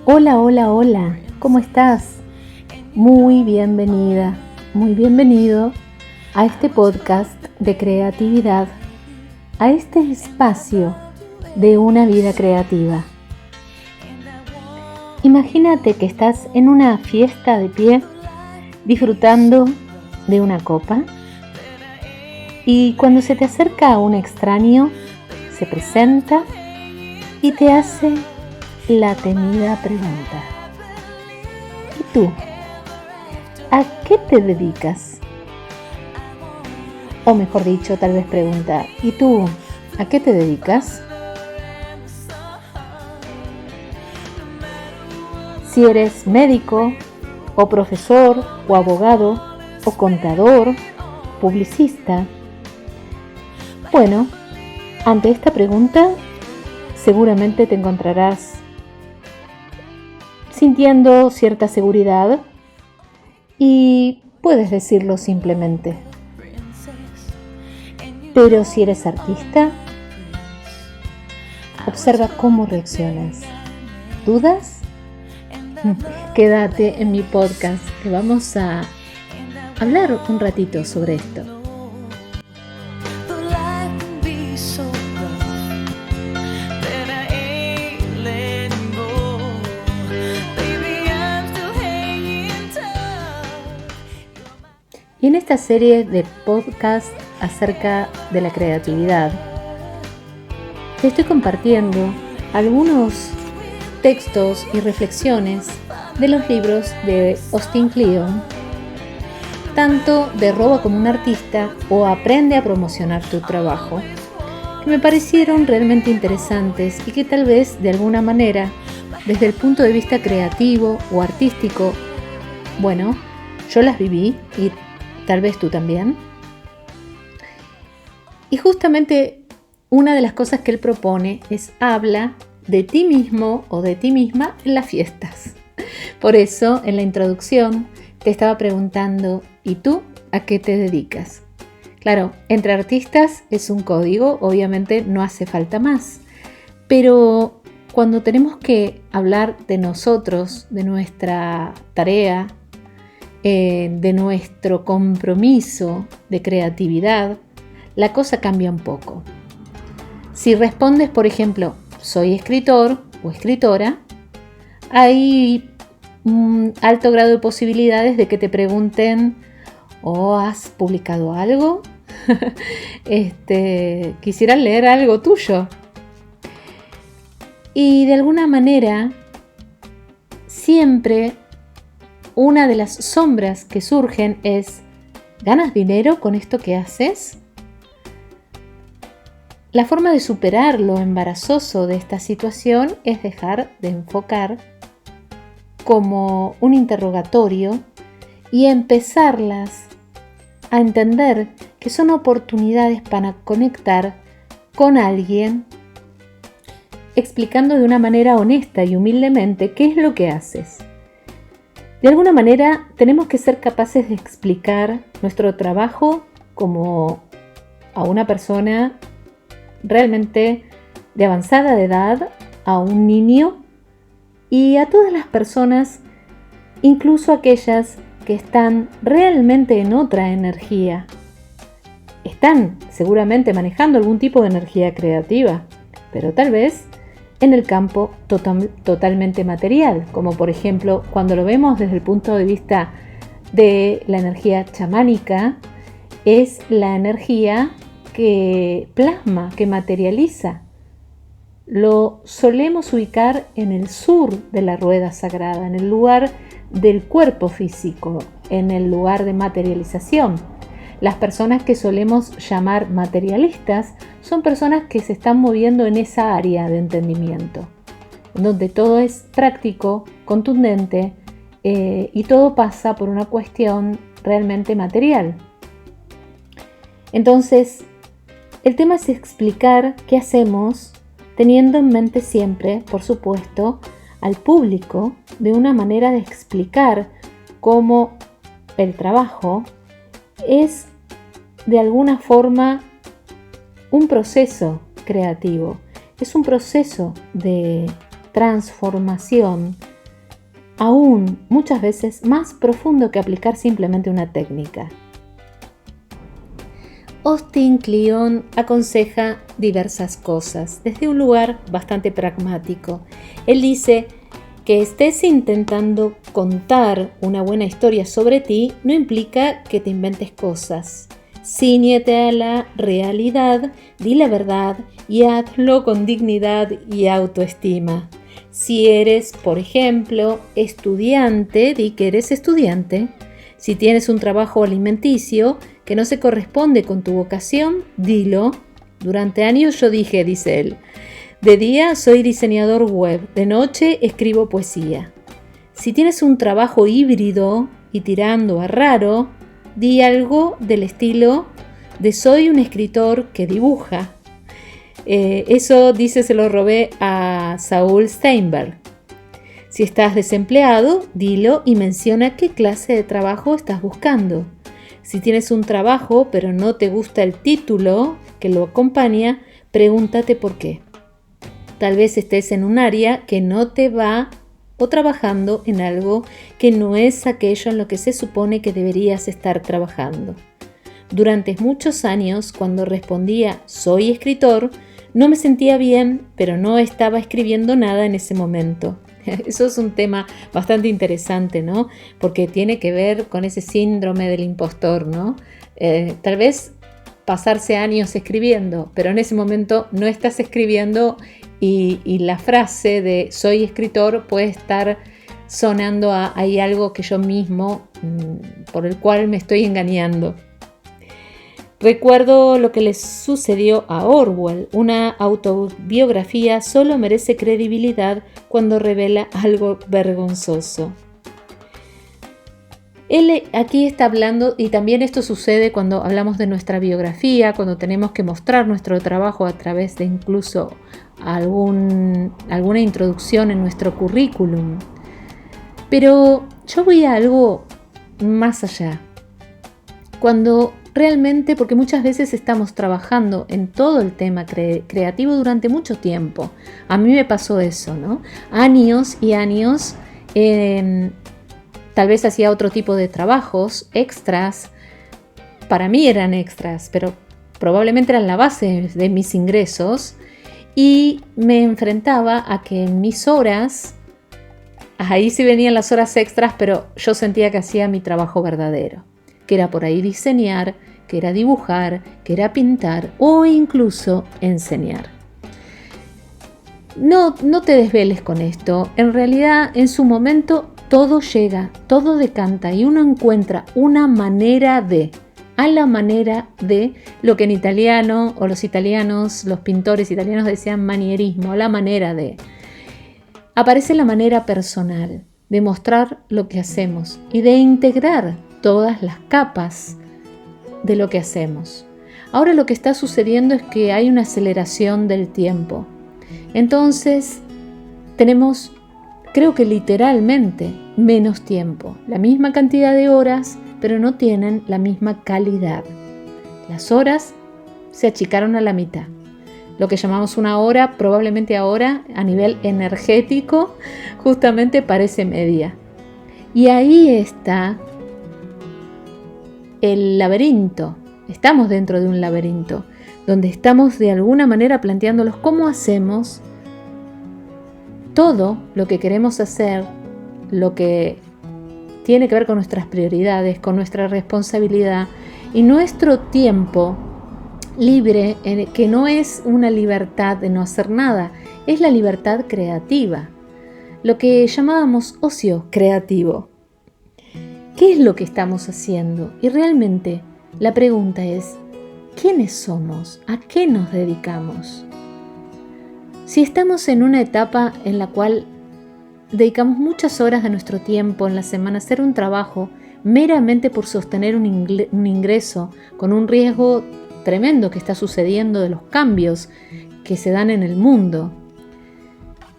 Hola, hola, hola, ¿cómo estás? Muy bienvenida, muy bienvenido a este podcast de creatividad, a este espacio de una vida creativa. Imagínate que estás en una fiesta de pie, disfrutando de una copa, y cuando se te acerca un extraño, se presenta y te hace la temida pregunta: ¿y tú? ¿A qué te dedicas? O mejor dicho, tal vez pregunta: ¿y tú? ¿A qué te dedicas? Si eres médico, o profesor, o abogado, o contador, publicista. Bueno, ante esta pregunta, seguramente te encontrarás sintiendo cierta seguridad y puedes decirlo simplemente. Pero si eres artista, observa cómo reaccionas. ¿Dudas? Quédate en mi podcast, que vamos a hablar un ratito sobre esto. Y en esta serie de podcast acerca de la creatividad, te estoy compartiendo algunos textos y reflexiones de los libros de Austin Kleon, tanto de Roba como un artista o Aprende a promocionar tu trabajo, que me parecieron realmente interesantes y que tal vez de alguna manera, desde el punto de vista creativo o artístico, bueno, yo las viví y tal vez tú también. Y justamente una de las cosas que él propone es: habla de ti mismo o de ti misma en las fiestas. Por eso, en la introducción, te estaba preguntando: ¿y tú a qué te dedicas? Claro, entre artistas es un código, obviamente no hace falta más. Pero cuando tenemos que hablar de nosotros, de nuestra tarea, de nuestro compromiso de creatividad, la cosa cambia un poco. Si respondes, por ejemplo, soy escritor o escritora, hay un alto grado de posibilidades de que te pregunten: ¿o has publicado algo? Quisiera leer algo tuyo. Y de alguna manera, siempre una de las sombras que surgen es: ¿ganas dinero con esto que haces? La forma de superar lo embarazoso de esta situación es dejar de enfocar como un interrogatorio y empezarlas a entender que son oportunidades para conectar con alguien, explicando de una manera honesta y humildemente qué es lo que haces. De alguna manera tenemos que ser capaces de explicar nuestro trabajo como a una persona realmente de avanzada edad, a un niño y a todas las personas, incluso aquellas que están realmente en otra energía. Están seguramente manejando algún tipo de energía creativa, pero tal vez en el campo totalmente material, como por ejemplo cuando lo vemos desde el punto de vista de la energía chamánica, es la energía que plasma, que materializa. Lo solemos ubicar en el sur de la rueda sagrada, en el lugar del cuerpo físico, en el lugar de materialización. Las personas que solemos llamar materialistas son personas que se están moviendo en esa área de entendimiento, donde todo es práctico, contundente y todo pasa por una cuestión realmente material. Entonces, el tema es explicar qué hacemos, teniendo en mente siempre, por supuesto, al público, de una manera de explicar cómo el trabajo es de alguna forma un proceso creativo, es un proceso de transformación aún muchas veces más profundo que aplicar simplemente una técnica. Austin Kleon aconseja diversas cosas desde un lugar bastante pragmático. Él dice que estés intentando contar una buena historia sobre ti no implica que te inventes cosas. Cíñete a la realidad, di la verdad y hazlo con dignidad y autoestima. Si eres, por ejemplo, estudiante, di que eres estudiante. Si tienes un trabajo alimenticio que no se corresponde con tu vocación, dilo. Durante años yo dije, dice él, de día soy diseñador web, de noche escribo poesía. Si tienes un trabajo híbrido y tirando a raro, di algo del estilo de soy un escritor que dibuja. Eso, dice, se lo robé a Saul Steinberg. Si estás desempleado, dilo y menciona qué clase de trabajo estás buscando. Si tienes un trabajo pero no te gusta el título que lo acompaña, pregúntate por qué. Tal vez estés en un área que no te va o trabajando en algo que no es aquello en lo que se supone que deberías estar trabajando. Durante muchos años, cuando respondía soy escritor, no me sentía bien, pero no estaba escribiendo nada en ese momento. Eso es un tema bastante interesante, ¿no? Porque tiene que ver con ese síndrome del impostor, ¿no? Tal vez pasarse años escribiendo, pero en ese momento no estás escribiendo y la frase de soy escritor puede estar sonando a hay algo que yo mismo, por el cual me estoy engañando. Recuerdo lo que le sucedió a Orwell. Una autobiografía solo merece credibilidad cuando revela algo vergonzoso. Él aquí está hablando, y también esto sucede cuando hablamos de nuestra biografía, cuando tenemos que mostrar nuestro trabajo a través de incluso alguna introducción en nuestro currículum. Pero yo voy a algo más allá. Cuando realmente, porque muchas veces estamos trabajando en todo el tema creativo durante mucho tiempo. A mí me pasó eso, ¿no? Años y años, tal vez hacía otro tipo de trabajos, extras. Para mí eran extras, pero probablemente eran la base de mis ingresos. Y me enfrentaba a que en mis horas, ahí sí venían las horas extras, pero yo sentía que hacía mi trabajo verdadero. Que era por ahí diseñar, que era dibujar, que era pintar o incluso enseñar. No te desveles con esto. En realidad, en su momento, todo llega, todo decanta y uno encuentra una manera a la manera de lo que en italiano, o los italianos, los pintores italianos decían manierismo, a la manera de. Aparece la manera personal de mostrar lo que hacemos y de integrar todas las capas de lo que hacemos. Ahora lo que está sucediendo es que hay una aceleración del tiempo. Entonces tenemos, creo que literalmente, menos tiempo. La misma cantidad de horas, pero no tienen la misma calidad. Las horas se achicaron a la mitad. Lo que llamamos una hora, probablemente ahora, a nivel energético, justamente parece media. Y ahí está el laberinto. Estamos dentro de un laberinto donde estamos de alguna manera planteándolos cómo hacemos todo lo que queremos hacer, lo que tiene que ver con nuestras prioridades, con nuestra responsabilidad y nuestro tiempo libre, que no es una libertad de no hacer nada, es la libertad creativa, lo que llamábamos ocio creativo. ¿Qué es lo que estamos haciendo? Y realmente la pregunta es, ¿quiénes somos? ¿A qué nos dedicamos? Si estamos en una etapa en la cual dedicamos muchas horas de nuestro tiempo en la semana a hacer un trabajo meramente por sostener un ingreso, con un riesgo tremendo que está sucediendo de los cambios que se dan en el mundo,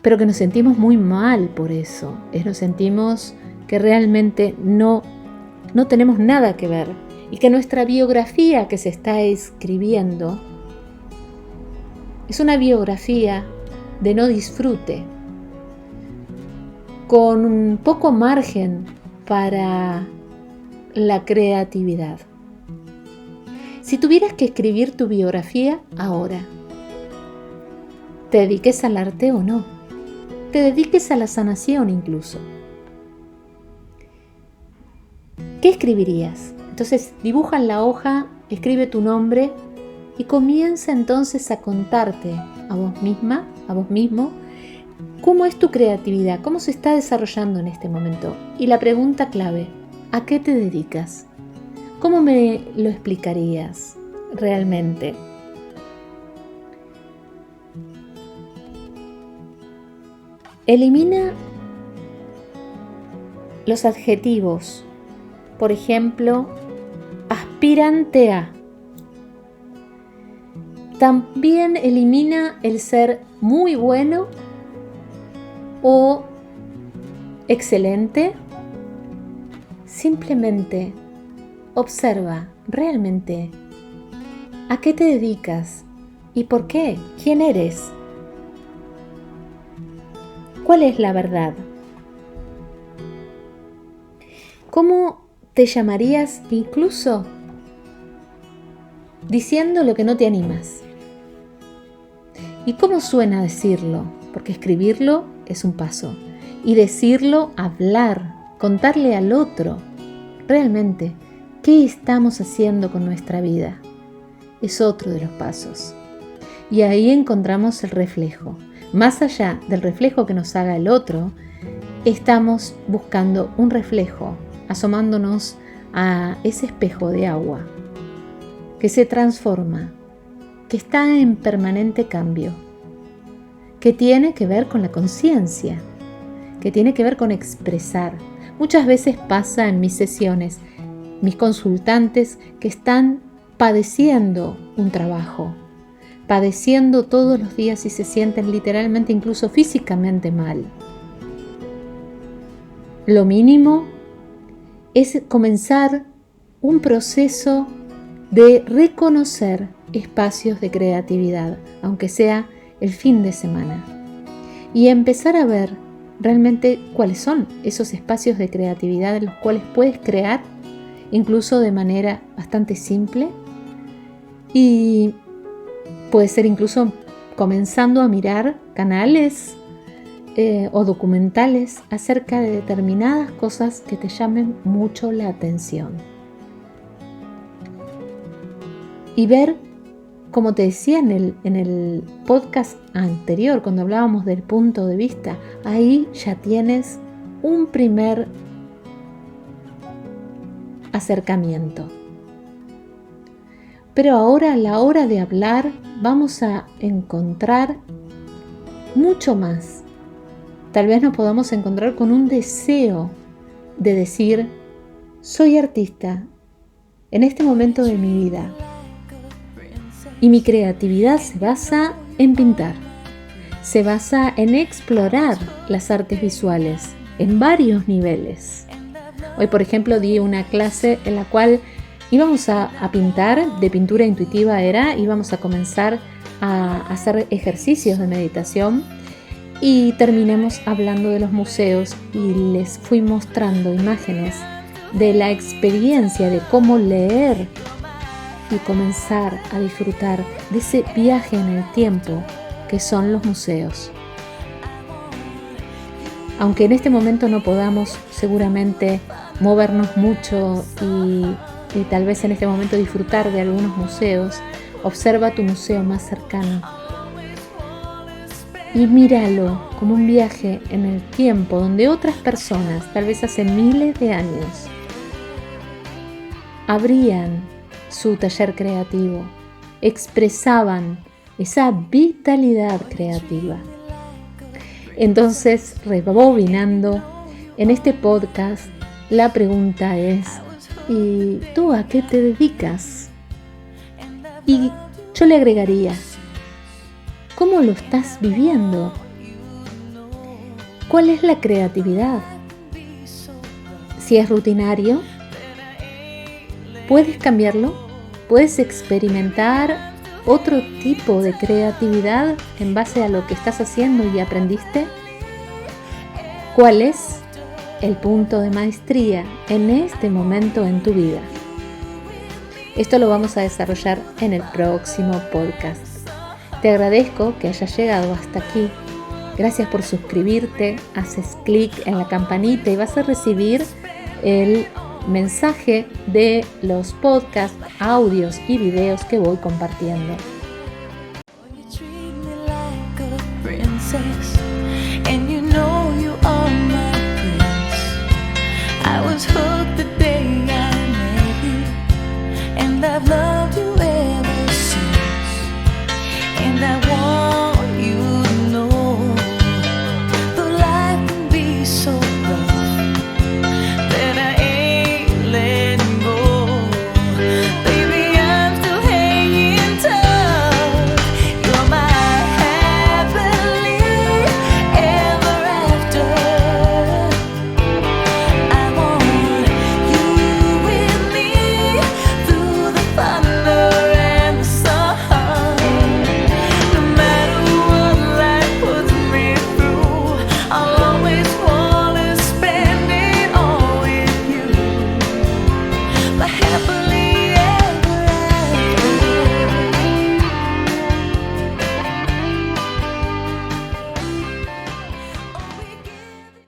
pero que nos sentimos muy mal por eso, nos sentimos que realmente no tenemos nada que ver y que nuestra biografía que se está escribiendo es una biografía de no disfrute. con un poco margen para la creatividad. Si tuvieras que escribir tu biografía ahora, ¿te dediques al arte o no? ¿Te dediques a la sanación incluso? ¿Qué escribirías? Entonces dibuja en la hoja, escribe tu nombre y comienza entonces a contarte a vos misma, a vos mismo, cómo es tu creatividad, cómo se está desarrollando en este momento. Y la pregunta clave, ¿a qué te dedicas? ¿Cómo me lo explicarías realmente? Elimina los adjetivos. Por ejemplo, aspirante a. También elimina el ser muy bueno o excelente. Simplemente observa realmente a qué te dedicas y por qué, quién eres, cuál es la verdad, cómo te llamarías incluso diciendo lo que no te animas. ¿Y cómo suena decirlo? Porque escribirlo es un paso. Y decirlo, hablar, contarle al otro, realmente, ¿qué estamos haciendo con nuestra vida? Es otro de los pasos. Y ahí encontramos el reflejo. Más allá del reflejo que nos haga el otro, estamos buscando un reflejo, asomándonos a ese espejo de agua que se transforma, que está en permanente cambio, que tiene que ver con la conciencia, que tiene que ver con expresar. Muchas veces pasa en mis sesiones, mis consultantes que están padeciendo un trabajo, padeciendo todos los días y se sienten literalmente, incluso físicamente mal. Lo mínimo es comenzar un proceso de reconocer espacios de creatividad, aunque sea el fin de semana, y empezar a ver realmente cuáles son esos espacios de creatividad en los cuales puedes crear, incluso de manera bastante simple, y puede ser incluso comenzando a mirar canales o documentales acerca de determinadas cosas que te llamen mucho la atención. Y ver, como te decía en el podcast anterior, cuando hablábamos del punto de vista, ahí ya tienes un primer acercamiento. Pero ahora, a la hora de hablar, vamos a encontrar mucho más. Tal vez nos podamos encontrar con un deseo de decir, soy artista en este momento de mi vida y mi creatividad se basa en pintar, se basa en explorar las artes visuales en varios niveles. Hoy, por ejemplo, di una clase en la cual íbamos a pintar, de pintura intuitiva íbamos a comenzar a hacer ejercicios de meditación y terminamos hablando de los museos y les fui mostrando imágenes de la experiencia de cómo leer y comenzar a disfrutar de ese viaje en el tiempo que son los museos. Aunque en este momento no podamos seguramente movernos mucho y tal vez en este momento disfrutar de algunos museos, observa tu museo más cercano y míralo como un viaje en el tiempo donde otras personas, tal vez hace miles de años, abrían su taller creativo, expresaban esa vitalidad creativa. Entonces, rebobinando, en este podcast la pregunta es, ¿y tú a qué te dedicas? Y yo le agregaría, ¿cómo lo estás viviendo? ¿Cuál es la creatividad? Si es rutinario, ¿puedes cambiarlo? ¿Puedes experimentar otro tipo de creatividad en base a lo que estás haciendo y aprendiste? ¿Cuál es el punto de maestría en este momento en tu vida? Esto lo vamos a desarrollar en el próximo podcast. Te agradezco que hayas llegado hasta aquí. Gracias por suscribirte. Haces clic en la campanita y vas a recibir el mensaje de los podcasts, audios y videos que voy compartiendo.